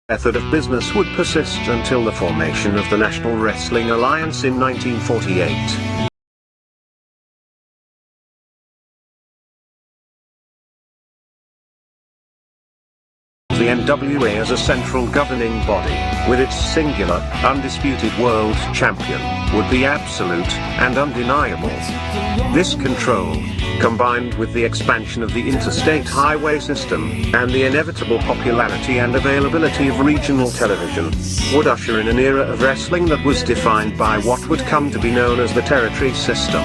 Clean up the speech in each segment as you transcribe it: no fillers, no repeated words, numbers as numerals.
method of business would persist until the formation of the National Wrestling Alliance in 1948. The NWA as a central governing body, with its singular, undisputed world champion, would be absolute and undeniable. This control, combined with the expansion of the interstate highway system, and the inevitable popularity and availability of regional television, would usher in an era of wrestling that was defined by what would come to be known as the territory system.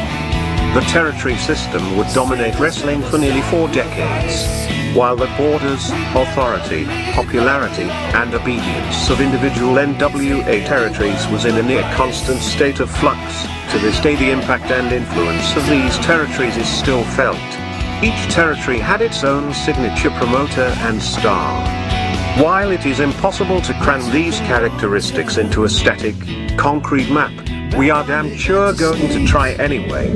The territory system would dominate wrestling for nearly 4 decades. While the borders, authority, popularity, and obedience of individual NWA territories was in a near constant state of flux, to this day the impact and influence of these territories is still felt. Each territory had its own signature promoter and star. While it is impossible to cram these characteristics into a static, concrete map, we are damn sure going to try anyway.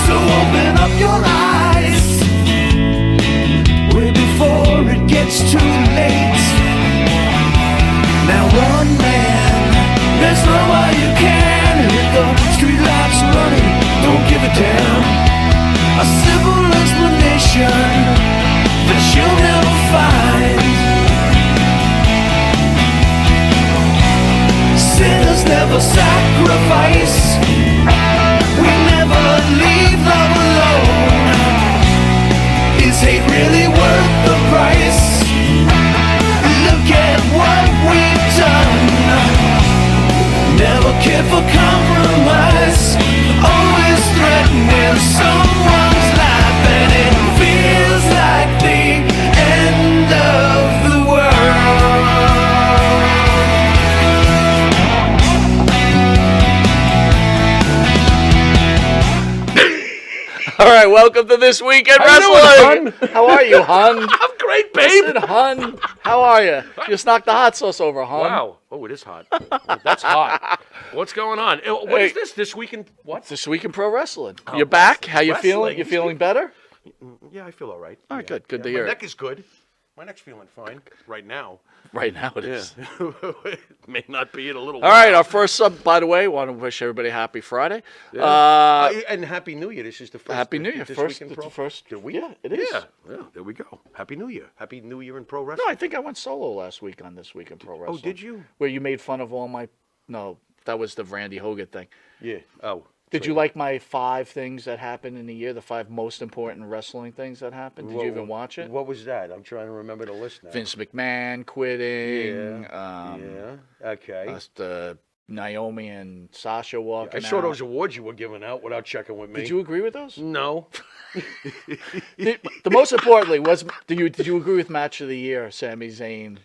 So open up your eyes way before it gets too late. Now one man, there's no way you can hit the street lights running, don't give a damn. A simple explanation that you'll never find. Sinners never sacrifice. We never leave love alone. Is hate really worth the price? Look at what we've done. Never cared for compromise. Always threatening someone's life, and it feels like the end of the world. All right, welcome to This Week in Wrestling. How are you, Hun? I'm great, babe. Listen, Hun, how are you? Just knocked the hot sauce over, Hun. Wow. Oh, it is hot. That's hot. What's going on? What is this? This Week in what? This Week in Pro Wrestling. Oh, You're back? How you wrestling. feeling? You feeling better? Yeah, I feel all right. All right, Yeah, good to My hear. neck is good. My neck's feeling fine right now. Right now it is. It may not be in a little All while. right, our first sub, by the way, want to wish everybody happy Friday. And Happy New Year. This is the first. Happy New Year. This First, Week in it's Pro. the first. Did we? Yeah, it is. Yeah, there we go. Happy New Year. Happy New Year in pro No, wrestling. I think I went solo last week on This Week in Pro Wrestling. Oh, did you? Where you made fun of all my... No, that was the Randy Hogan thing. Yeah. Oh. Did you like my 5 things that happened in the year, the 5 most important wrestling things that happened? Did you even watch it? What was that? I'm trying to remember the list now. Vince McMahon quitting. Yeah. Okay. The Naomi and Sasha walking I saw out. those awards you were giving out without checking with me. Did you agree with those? No. The most importantly was, did you agree with Match of the Year, Sami Zayn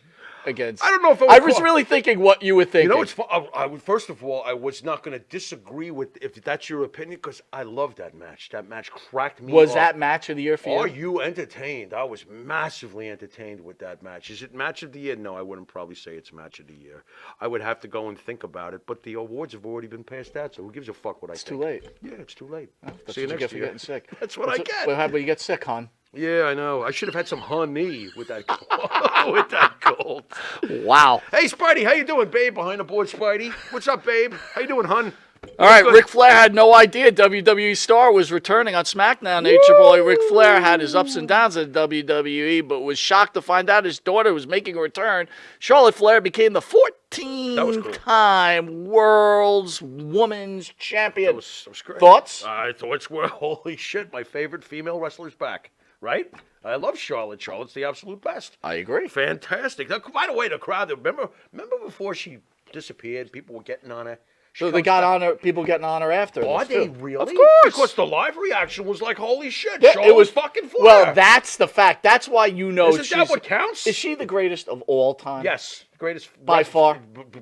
against? I don't know if I was really thinking what you were thinking. You know, it's I would, first of all, I was not going to disagree with if that's your opinion because I love that match. That match cracked me. Was up. that Match of the Year for you? Are you entertained? I was massively entertained with that match. Is it Match of the Year? No, I wouldn't probably say it's Match of the Year. I would have to go and think about it. But the awards have already been passed out, so who gives a fuck what I think? It's too late. Yeah, it's too late. That's See you what you next get for year. getting sick. That's what I get. Well, how about you get sick, hon? Yeah, I know. I should have had some honey with that with that gold. Wow. Hey, Spidey, how you doing, babe? Behind the board, Spidey. What's up, babe? How you doing, hun? All right, Good. Ric Flair had no idea WWE star was returning on SmackDown. Nature Boy Ric Flair had his ups and downs at WWE, but was shocked to find out his daughter was making a return. Charlotte Flair became the 14-time world's women's champion. That was great. Thoughts? Thoughts were, holy shit, my favorite female wrestler's back. Right? I love Charlotte. Charlotte's the absolute best. I agree. Fantastic. Now, by the way, the crowd, remember before she disappeared, people were getting on her? So they got on her. People getting on her after. Are this, they too. really? Of course. Because the live reaction was like, holy shit, Yeah, Charlotte was fucking Flair. Well, that's the fact. That's why you know Isn't that what counts? Is she the greatest of all time? Yes. Greatest By far.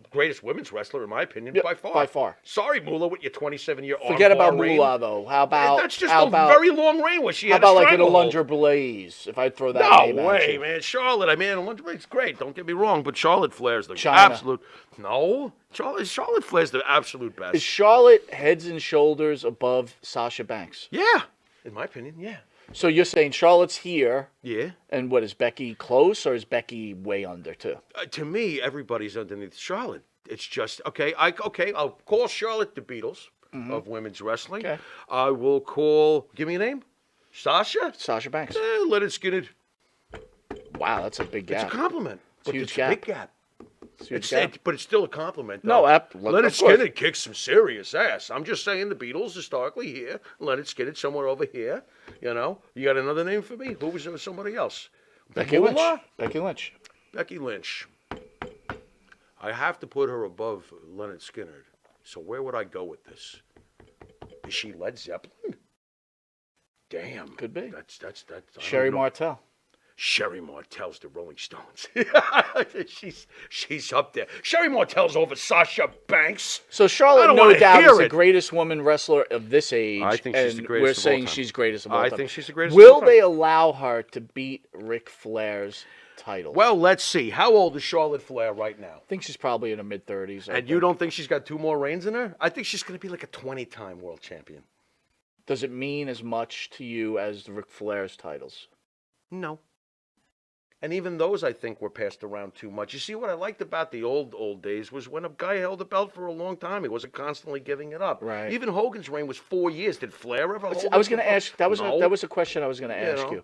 Greatest women's wrestler, in my opinion, Yeah, by far. by far. Sorry, Moolah, with your 27-year Forget about armbar reign. Moolah, though. How about... That's just how a about, very long reign where she How had a about like an stranglehold. Alundra Blaze, if I'd throw that No name at way, you? man. Charlotte, I mean, Alundra Blaze, great. Don't get me wrong, but Charlotte Flair's the China. absolute... No. Charlotte Flair's the absolute best. Is Charlotte heads and shoulders above Sasha Banks? Yeah. In my opinion, yeah. So you're saying Charlotte's here, Yeah. and what, is Becky close, or is Becky way under too? To me, everybody's underneath Charlotte. It's just okay. I'll call Charlotte the Beatles of women's wrestling. Okay. I will call. Give me a name. Sasha. Sasha Banks. Leonard Skinner. Wow, that's a big It's gap. a compliment. But huge it's gap. a big gap. It's a huge It's, gap. but it's still a compliment. No, though. of Leonard course. Skinner kicks some serious ass. I'm just saying the Beatles historically here. Leonard Skinner somewhere over here. You know. You got another name for me? Who was there? Somebody else? Becky Moolah? Lynch. Becky Lynch. Becky Lynch. I have to put her above Leonard Skinner. So where would I go with this? Is she Led Zeppelin? Damn. Could be. That's I don't Sherry know. Martel. Sherry Martel's the Rolling Stones. she's up there. Sherry Martel's over Sasha Banks. So I Charlotte, don't no wanna doubt, hear is the it. greatest woman wrestler of this age. I think she's the and greatest we're of all saying time. she's greatest of all I time. think she's the greatest of all Will time. they allow her to beat Ric Flair's title? Well, let's see. How old is Charlotte Flair right now? I think she's probably in her mid-30s. And you don't think she's got 2 more reigns in her? I think she's going to be like a 20-time world champion. Does it mean as much to you as Ric Flair's titles? No. And even those, I think, were passed around too much. You see, what I liked about the old days was when a guy held the belt for a long time, he wasn't constantly giving it up. Right. Even Hogan's reign was 4 years. Did Flair ever hold I was it going to for- ask. That was No. that was a question I was going to ask know. you.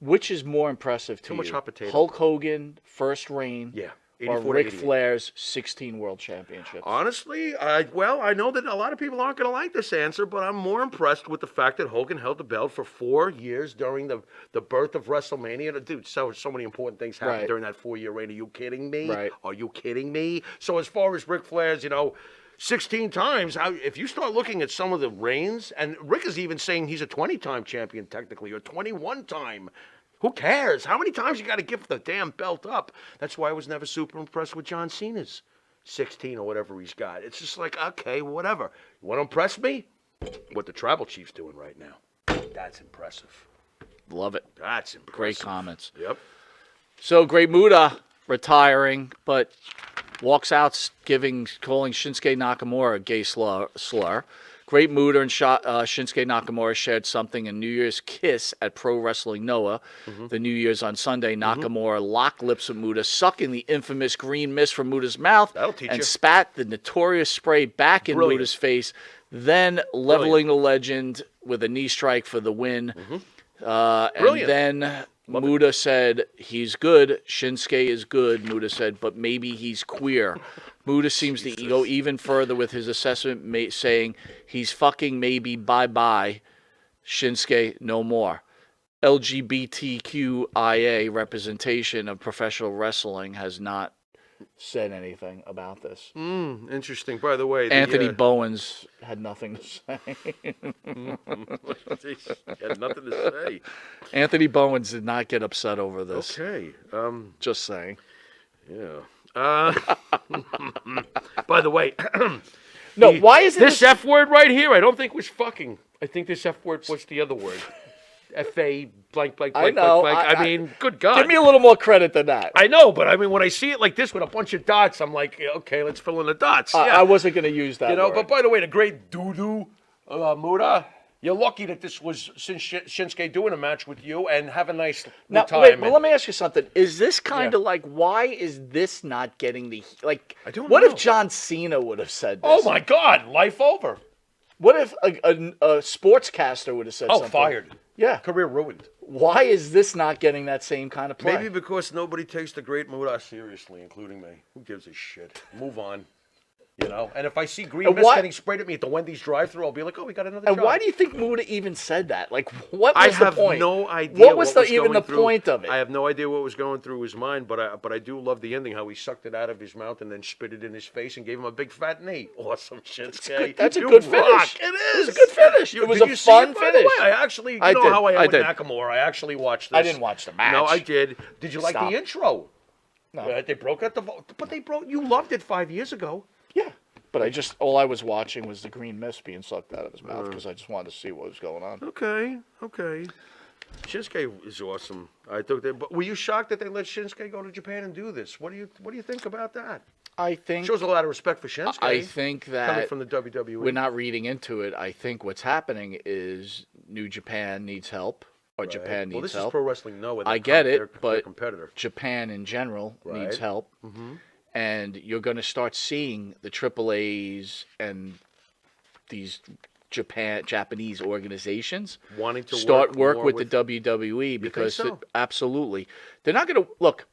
Which is more impressive to Too you? much hot potato. Hulk Hogan first reign, Yeah. or 84 to Ric 88. Flair's 16 world championships? Honestly, I know that a lot of people aren't going to like this answer, but I'm more impressed with the fact that Hogan held the belt for 4 years during the birth of WrestleMania. Dude, so many important things happened Right. during that 4-year reign. Are you kidding me? Right. Are you kidding me? So as far as Ric Flair's, 16 times, if you start looking at some of the reigns, and Rick is even saying he's a 20-time champion technically, or 21-time. Who cares? How many times you got to give the damn belt up? That's why I was never super impressed with John Cena's 16 or whatever he's got. It's just like, okay, whatever. You want to impress me? What the Tribal Chief's doing right now. That's impressive. Love it. That's impressive. Great comments. Yep. So Great Muta retiring, but walks out calling Shinsuke Nakamura a gay slur. Great Muta and Shinsuke Nakamura shared something in New Year's kiss at Pro Wrestling Noah. The New Year's on Sunday. Nakamura locked lips with Muta, sucking the infamous green mist from Muta's mouth, That'll teach and you. spat the notorious spray back in Brilliant. Muta's face, then leveling the legend with a knee strike for the win. And Brilliant. then Muta said, he's good. Shinsuke is good, Muta said, but maybe he's queer. Muta seems to go even further with his assessment, saying he's fucking maybe bye-bye. Shinsuke, no more. LGBTQIA representation of professional wrestling has not said anything about this. Interesting. By the way, Anthony Bowens had nothing to say. had nothing to say. Anthony Bowens did not get upset over this. Okay. Just saying. Yeah. By the way, No, why is it this F word right here? I don't think was fucking. I think this F word was the other word. F-A blank, blank, I blank, know, blank, blank. I mean, good God. Give me a little more credit than that. I know, but I mean, when I see it like this with a bunch of dots, I'm like, okay, let's fill in the dots. Yeah. I wasn't going to use that word. But by the way, the great doo-doo Muta, you're lucky that this was Shinsuke doing a match with you and have a nice Now, retirement. wait, well, let me ask you something. Is this kind of like, why is this not getting the, like, I don't what know. if John Cena would have said this? Oh, my God, life over. What if a sportscaster would have said something? Fired. Yeah. Career ruined. Why is this not getting that same kind of play? Maybe because nobody takes the great Muta seriously, including me. Who gives a shit? Move on. And if I see green And mist why- getting sprayed at me at the Wendy's drive-thru, I'll be like, oh, we got another And job. why do you think Muta even said that? Like, what I was have the point? no idea. What was even going the through- point of it? I have no idea what was going through his mind, but I do love the ending, how he sucked it out of his mouth and then spit it in his face and gave him a big fat knee. Awesome shit, good. That's a You good rock. finish. It It is. was a good finish. It was did a you see fun it, by the way? finish. I actually, you I know did. how I am I with did. Nakamura. I actually watched this. I didn't watch the match. No, I did. Did you like Stop. the intro? No. They broke out the vote, but they broke. You loved it 5 years ago. Yeah. But all I was watching was the green mist being sucked out of his mouth because I just wanted to see what was going on. Okay. Shinsuke is awesome. I took that. But were you shocked that they let Shinsuke go to Japan and do this? What do you think about that? I think Shows a lot of respect for Shinsuke. I think coming that from the WWE. we're not reading into it. I think what's happening is New Japan needs help or Japan needs Well, this help. is Pro Wrestling Noah. I get it, their but competitor. Japan in general needs Right. help. And you're going to start seeing the AAAs and these Japanese organizations Wanting to start work more with the WWE because so? absolutely they're not going to look.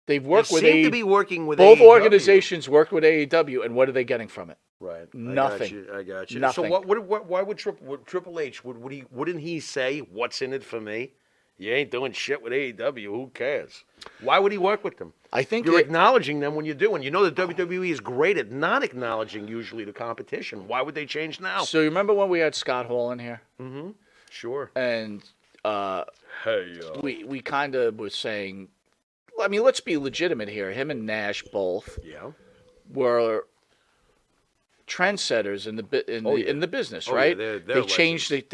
They've They worked with seem to be working with both AEW. organizations worked with AEW, and what are they getting from it? Right. Nothing. I got you. Nothing. So why would Triple H wouldn't he say what's in it for me? You ain't doing shit with AEW. Who cares? Why would he work with them? I think You're acknowledging them when you do, and you know the WWE is great at not acknowledging usually the competition. Why would they change now? So you remember when we had Scott Hall in here, Sure. and Hey. we kind of was saying, I mean, let's be legitimate here. Him and Nash both Yeah. were trendsetters in the business, right? Yeah, they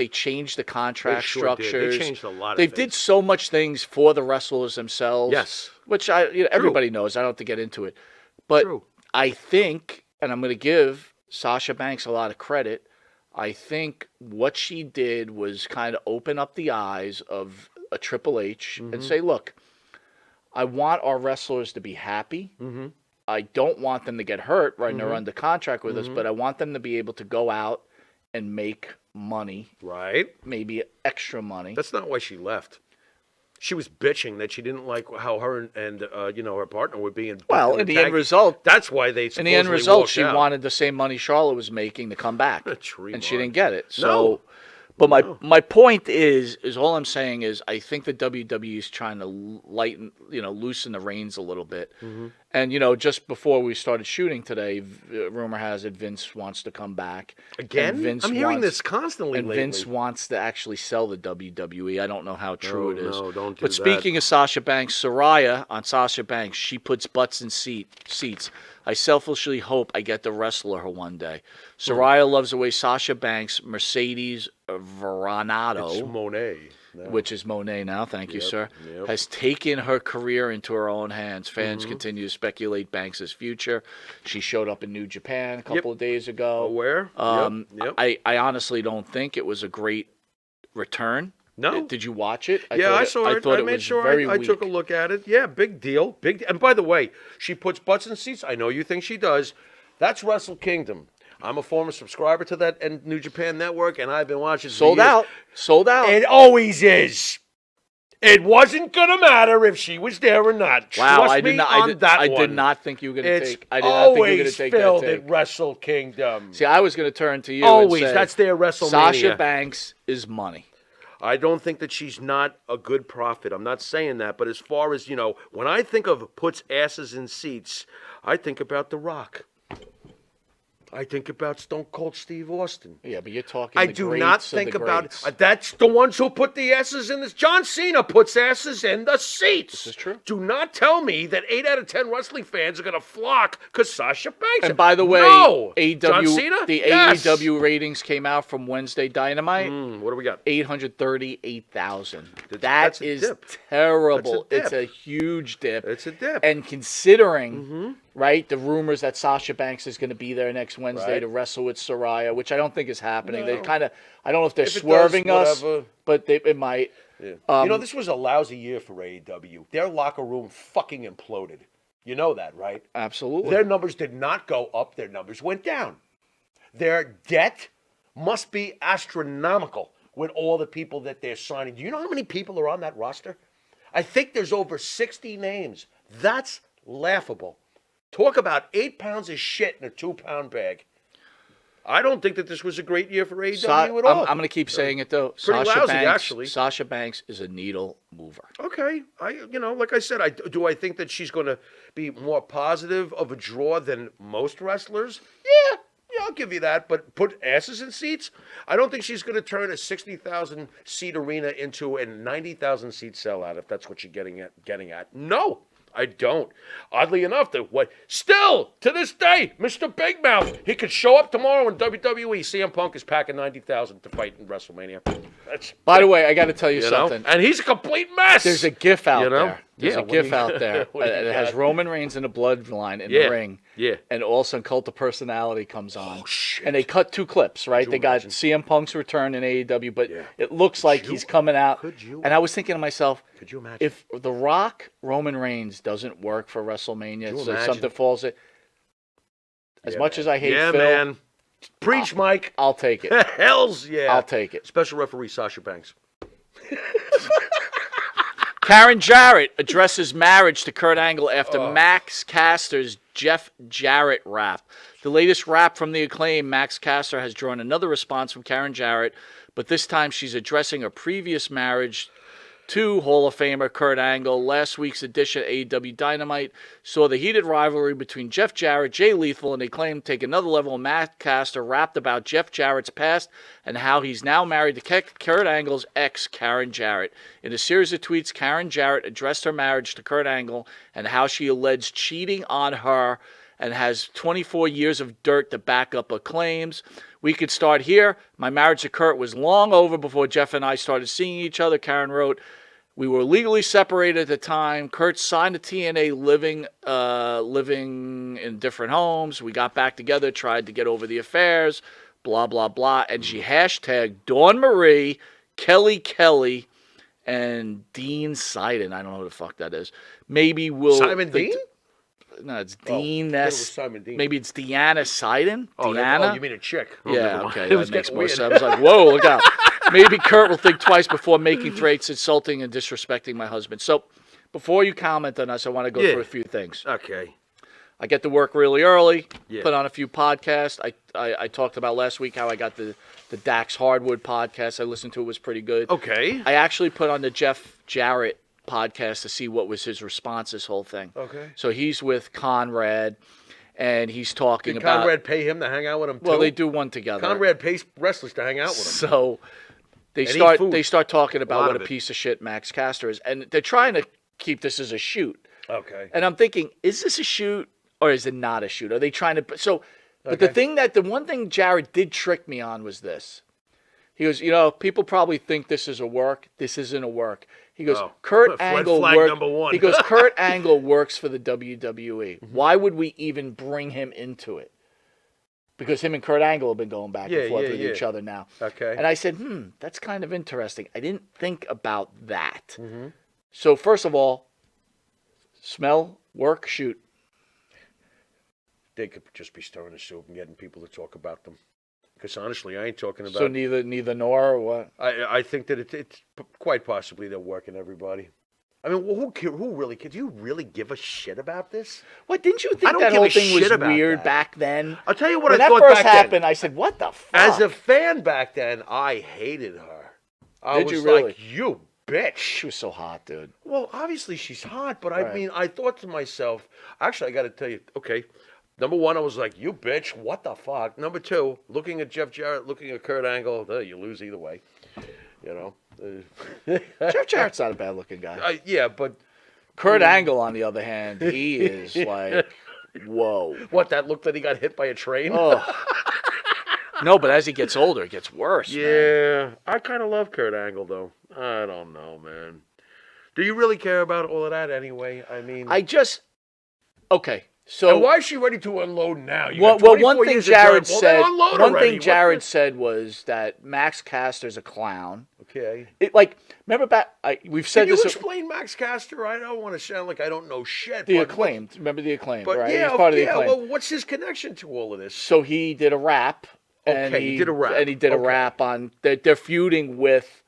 changed the contract They sure did. structures. They changed a lot of They things. did so much things for the wrestlers themselves. Yes. which everybody knows. I don't have to get into it, but True. I think, and I'm going to give Sasha Banks a lot of credit. I think what she did was kind of open up the eyes of a Triple H and say, look, I want our wrestlers to be happy. I don't want them to get hurt when they're under contract with us, but I want them to be able to go out and make money, Right. maybe extra money. That's not why she left. She was bitching that she didn't like how her and her partner were being. Well, in the end result, that's why they. in the end result, she out. wanted the same money Charlotte was making to come back, Tree and she mark. didn't get it. So, No. but my point is all I'm saying is I think the WWE is trying to loosen the reins a little bit. And just before we started shooting today, rumor has it Vince wants to come back Again. I'm hearing this constantly and lately. Vince wants to actually sell the WWE. I don't know how true it is. No, don't do but that. speaking of Sasha Banks, Saraya on Sasha Banks, she puts butts in seats. I selfishly hope I get to wrestle her one day. Saraya loves the way Sasha Banks, Mercedes Veronado, It's Monet. No. which is Monet now, thank you, sir, yep. has taken her career into her own hands. Fans continue to speculate Banks' future. She showed up in New Japan a couple of days ago. Where? Yep. I honestly don't think it was a great return. No. Did you watch it? I saw it. I thought I it made was sure very I weak. took a look at it. Yeah, big deal. And by the way, she puts butts in seats. I know you think she does. That's Wrestle Kingdom. I'm a former subscriber to that and New Japan Network, and I've been watching for Sold years. Sold out. It always is. It wasn't gonna matter if she was there or not. Wow, Trust I me did not. on that I one. did not think you were going to It's take. I did not think you were going to always take filled that take. at Wrestle Kingdom. See, I was going to turn to you. Always. And say, That's their WrestleMania. Sasha Banks is money. I don't think that she's not a good prophet. I'm not saying that, but as far as, when I think of puts asses in seats, I think about The Rock. I think about Stone Cold Steve Austin. Yeah, but you're talking. I the do greats not of think the about greats. that's the ones who put the asses in this. John Cena puts asses in the seats. This is true. Do not tell me that 8 out of 10 wrestling fans are going to flock because Sasha Banks. And by the way, no. AEW, John Cena? the Yes. AEW ratings came out from Wednesday Dynamite. What do we got? 838,000. That's a is dip. terrible. That's a It's a huge dip. It's a dip. And considering, right, the rumors that Sasha Banks is going to be there next Wednesday Right. to wrestle with Saraya, which I don't think is happening. They No. kind of, I don't know if they're If it does, swerving us, whatever. but it might. Yeah. This was a lousy year for AEW. Their locker room fucking imploded. You know that, right? Absolutely. Their numbers did not go up. Their numbers went down. Their debt must be astronomical with all the people that they're signing. Do you know how many people are on that roster? I think there's over 60 names. That's laughable. Talk about 8 pounds of shit in a 2-pound bag. I don't think that this was a great year for AEW at all. I'm going to keep saying it though. Pretty Sasha lousy, Banks, actually. Sasha Banks is a needle mover. Okay, like I said, I think that she's going to be more positive of a draw than most wrestlers. Yeah, I'll give you that. But put asses in seats. I don't think she's going to turn a 60,000 seat arena into a 90,000 seat sellout. If that's what you're getting at. No, I don't. Oddly enough, still to this day, Mr. Big Mouth, he could show up tomorrow in WWE. CM Punk is packing 90,000 to fight in WrestleMania. By the way, I got to tell you know? something. And he's a complete mess. There's a GIF out there. There's Yeah, a what do you- GIF out there. what do you It has got? Roman Reigns in the bloodline in Yeah, the ring. yeah. And all of a sudden, Cult of Personality comes on. Oh, shit. And they cut 2 clips, right? you They got imagine? CM Punk's return in AEW, but Yeah. it looks like he's coming out. Could you? And I was thinking to myself, Could you imagine? if The Rock Roman Reigns doesn't work for WrestleMania, Could you so imagine? something falls it. As Yeah, much man. as I hate yeah, Phil, man. Preach, Mike. I'll take it. Hells yeah. I'll take it. Special referee Sasha Banks. Karen Jarrett addresses marriage to Kurt Angle after Max Caster's Jeff Jarrett rap. The latest rap from the Acclaim, Max Caster, has drawn another response from Karen Jarrett, but this time she's addressing her previous marriage to Hall of Famer Kurt Angle. Last week's edition of AEW Dynamite saw the heated rivalry between Jeff Jarrett, Jay Lethal, and the Acclaim take another level. Matt Caster rapped about Jeff Jarrett's past and how he's now married to Kurt Angle's ex, Karen Jarrett. In a series of tweets, Karen Jarrett addressed her marriage to Kurt Angle and how she alleged cheating on her and has 24 years of dirt to back up her claims. We could start here. My marriage to Kurt was long over before Jeff and I started seeing each other, Karen wrote. We were legally separated at the time. Kurt signed a TNA living in different homes. We got back together, tried to get over the affairs, blah, blah, blah. And she hashtagged Dawn Marie, Kelly, and Dean Seiden. I don't know who the fuck that is. Maybe we'll... Simon Dean? No, it's Dean. I thought it was Simon Dean. Maybe it's Deanna Seiden. Oh, Deanna. you mean a chick? Oh, Yeah, never mind. okay, It that was makes getting more weird. sense. I was like, whoa, look out. Maybe Kurt will think twice before making threats insulting and disrespecting my husband. So, before you comment on us, I want to go through a few things. Okay. I get to work really early, Yeah. put on a few podcasts. I talked about last week how I got the Dax Hardwood podcast. I listened to it. It was pretty good. Okay. I actually put on the Jeff Jarrett podcast to see what was his response, this whole thing. Okay. So he's with Conrad, and he's talking Did about... Conrad pay him to hang out with him, too? Well, they do one together. Conrad pays wrestlers to hang out with him. So they And eat food. start talking about lot what of a it. piece of shit Max Caster is, and they're trying to keep this as a shoot. Okay. And I'm thinking, is this a shoot or is it not a shoot? Are they trying to... So, but the one thing Jared did trick me on was this. He goes, people probably think this is a work. This isn't a work. He goes, Kurt Red Angle flag works. number one. He goes, Kurt Angle works for the WWE. Why would we even bring him into it? Because him and Kurt Angle have been going back and forth with each other now. Okay. And I said, that's kind of interesting. I didn't think about that. So first of all, smell, work, shoot. They could just be stirring the soup and getting people to talk about them. Because honestly, I ain't talking about... So neither nor or what? I think that it's quite possibly they're working everybody. I mean, who really... Do you really give a shit about this? What, didn't you I think don't that give whole a thing was shit about weird that. back then? I'll tell you what when I that thought first back happened, then. I said, what the fuck? As a fan back then, I hated her. I Did was you really? like, you bitch. She was so hot, dude. Well, obviously she's hot, but Right. I mean, I thought to myself, actually, I got to tell you, okay, number one, I was like, you bitch, what the fuck? Number two, looking at Jeff Jarrett, looking at Kurt Angle, you lose either way, Jeff Jarrett's not a bad-looking guy. Yeah, but Kurt Angle, on the other hand, he is like, whoa. what, that look that he got hit by a train? Oh. No, but as he gets older, it gets worse, man. Yeah, I kind of love Kurt Angle, though. I don't know, man. Do you really care about all of that anyway? I mean... Okay, so... And why is she ready to unload now? You Well, got 24 one thing years of Jared dirt. Well, said. then unload One already. thing What Jared the- said was that Max Caster's a clown. Okay. Remember back? We've said Can you this. explain Max Caster? I don't want to sound like I don't know shit. The but Acclaimed. Remember the Acclaimed, But right? yeah, He's part of the yeah. Acclaimed. Well, what's his connection to all of this? So he did a rap. And Okay, he did a rap. And he did a Okay. rap on. They're feuding with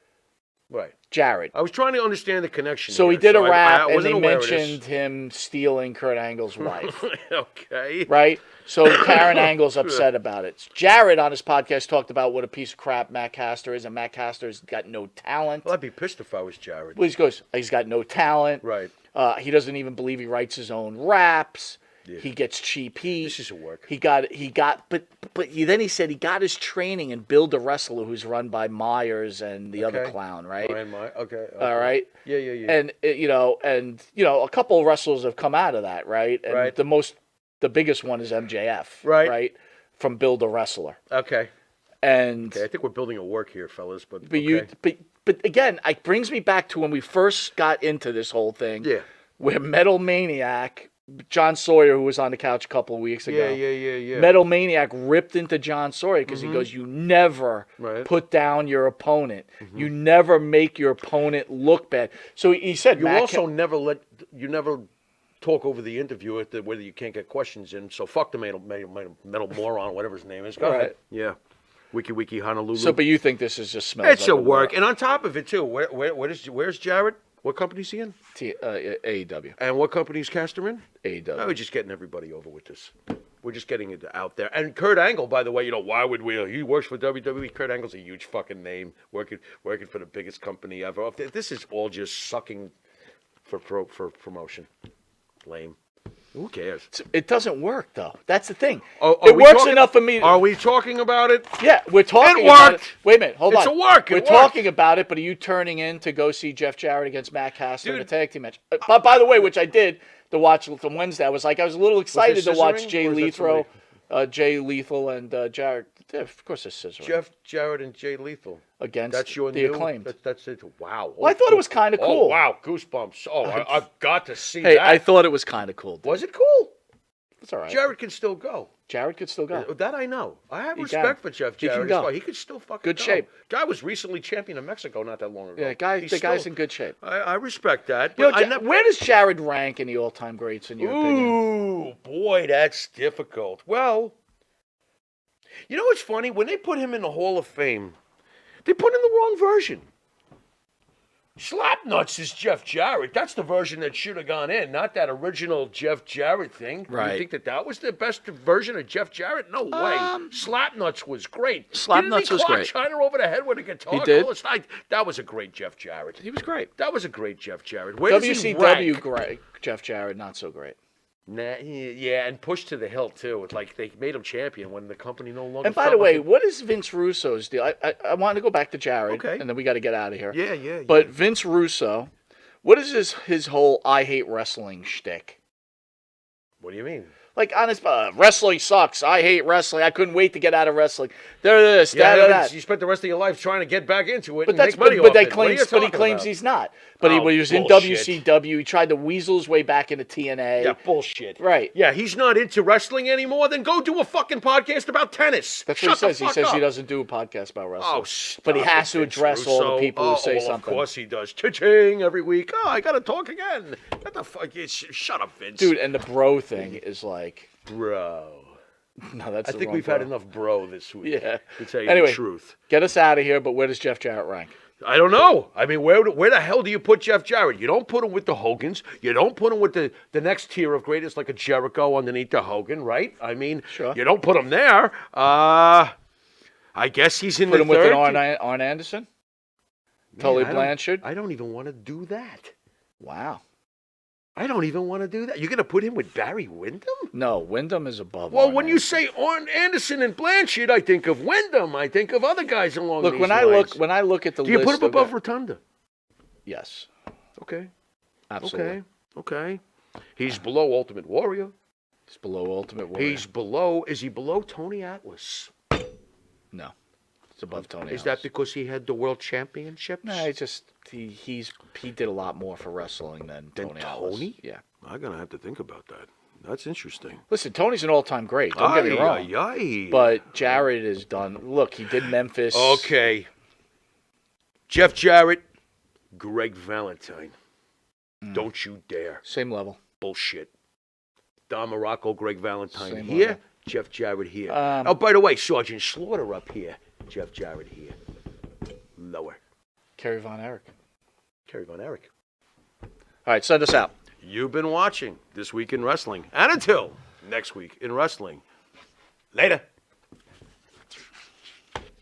Right. Jared. I was trying to understand the connection. So he here, did a I rap, and wasn't they aware of this. mentioned him stealing Kurt Angle's wife. Okay. Right? So Karen Angle's upset about it. Jared on his podcast talked about what a piece of crap Matt Caster is, and Matt Caster's got no talent. Well, I'd be pissed if I was Jared. Well, he goes, he's got no talent. Right. He doesn't even believe he writes his own raps. Yeah. He gets cheap heat. This is a work. But then he said he got his training in Build a Wrestler, who's run by Myers and the other Okay. clown, right? Okay. All right. Yeah. And a couple of wrestlers have come out of that, right? And Right. the biggest one is MJF, Right. Right, from Build a Wrestler. Okay. And Okay, I think we're building a work here, fellas. But but again, it brings me back to when we first got into this whole thing. Yeah. Where Metal Maniac, John Sawyer, who was on the couch a couple of weeks ago. Yeah. Metal Maniac ripped into John Sawyer because he goes, "You never put down your opponent. You never make your opponent look bad." So he said, You also never talk over the interview whether you can't get questions in. So fuck the metal moron, whatever his name is. Go ahead. Yeah. Wiki Honolulu. So, but you think this is just smells? It's a work, and on top of it too. Where's Jarrett? What company's he in? AEW. And what company's Caster in? AEW. We're just getting everybody over with this. We're just getting it out there. And Kurt Angle, by the way, why would we? He works for WWE. Kurt Angle's a huge fucking name, working for the biggest company ever. This is all just sucking for promotion. Lame. Who cares? It doesn't work though. That's the thing. It works enough for me. Are we talking about it? Yeah, we're talking It about worked. it. Wait a minute, hold on. It's a work. We're talking about it, but are you turning in to go see Jeff Jarrett against Matt Castler in a tag team match? By the way, which I did to watch from Wednesday. I was a little excited to watch Jay Lethal and Jarrett. Yeah, of course, it's scissoring. Jeff Jarrett and Jay Lethal against that's your the new, Acclaimed. That's it. Wow. Well, I thought it was kind of cool. Oh, wow, goosebumps. Oh, I've got to see Hey, that. I thought it was kind of cool. Dude. Was it cool? It's all right. Jarrett can still go. Jarrett could still go. That I know. I have He respect can. for Jeff He can Jarrett. go. He could still fucking Good go. shape. Guy was recently champion of Mexico not that long ago. Yeah, the guy's in good shape. I respect that. You But know, where does Jarrett rank in the all-time greats in your opinion? Ooh, boy, that's difficult. Well, you know what's funny? When they put him in the Hall of Fame, they put in the wrong version. Slapnuts is Jeff Jarrett. That's the version that should have gone in, not that original Jeff Jarrett thing. Right. You think that was the best version of Jeff Jarrett? No way. Slapnuts was great. Slapnuts was great. China over the head with a guitar. He did. That was a great Jeff Jarrett. He was great. That was a great Jeff Jarrett. Where does he WCW rank? great. Jeff Jarrett not so great. Nah, yeah, and pushed to the hilt too. It's like they made him champion when the company no longer. And by the way, what is Vince Russo's deal? I want to go back to Jarrett, Okay. and then we got to get out of here. Yeah. But Vince Russo, what is his whole "I hate wrestling" shtick? What do you mean? Like, honest, wrestling sucks. I hate wrestling. I couldn't wait to get out of wrestling. That. You spent the rest of your life trying to get back into it But and make money but off it. he claims he's not. But he was in bullshit. WCW. He tried to weasel his way back into TNA. Yeah, bullshit. Right. Yeah, he's not into wrestling anymore. Then go do a fucking podcast about tennis. That's Shut what he says. the He fuck says up. he doesn't do a podcast about wrestling. Oh, stop but he it, has to Vince address all Russo. the people who say Of something. course he does. Cha-ching every week. Oh, I got to talk again. What the fuck? Shut up, Vince. Dude, and the bro thing is like, Bro. no, that's I the think wrong we've bro. had enough bro this week. Yeah. To tell you Anyway, the truth. Get us out of here, but where does Jeff Jarrett rank? I don't know. I mean, where the hell do you put Jeff Jarrett? You don't put him with the Hogans. You don't put him with the next tier of greatest, like a Jericho underneath the Hogan, right? I mean, Sure. You don't put him there. I guess he's in Put the him with third. an Arn Anderson? Tully Blanchard? I don't even want to do that. Wow. I don't even want to do that. You're going to put him with Barry Windham? No, Wyndham is above Well, Arn when you Anderson. say Arn Anderson and Blanchard, I think of Wyndham. I think of other guys along Look, these when lines. I look at the Do you list put him of above guys- Rotunda? Yes. Okay. Absolutely. Okay. He's below Ultimate Warrior. He's below Ultimate Warrior. Is he below Tony Atlas? No. It's above Tony Is Atlas. that because he had the world championships? No, it's just he did a lot more for wrestling than Tony Atlas. Tony? Yeah. I'm going to have to think about that. That's interesting. Listen, Tony's an all-time great. Don't get me wrong. Aye. But Jarrett is done. Look, he did Memphis. Okay. Jeff Jarrett, Greg Valentine. Don't you dare. Same level. Bullshit. Don Morocco, Greg Valentine Same here. level. Jeff Jarrett here. Um, Oh, by the way, Sergeant Slaughter up here. Jeff Jarrett here. Lower. Kerry Von Erich. Kerry Von Erich. All right, send us out. You've been watching This Week in Wrestling. And until next week in wrestling. Later.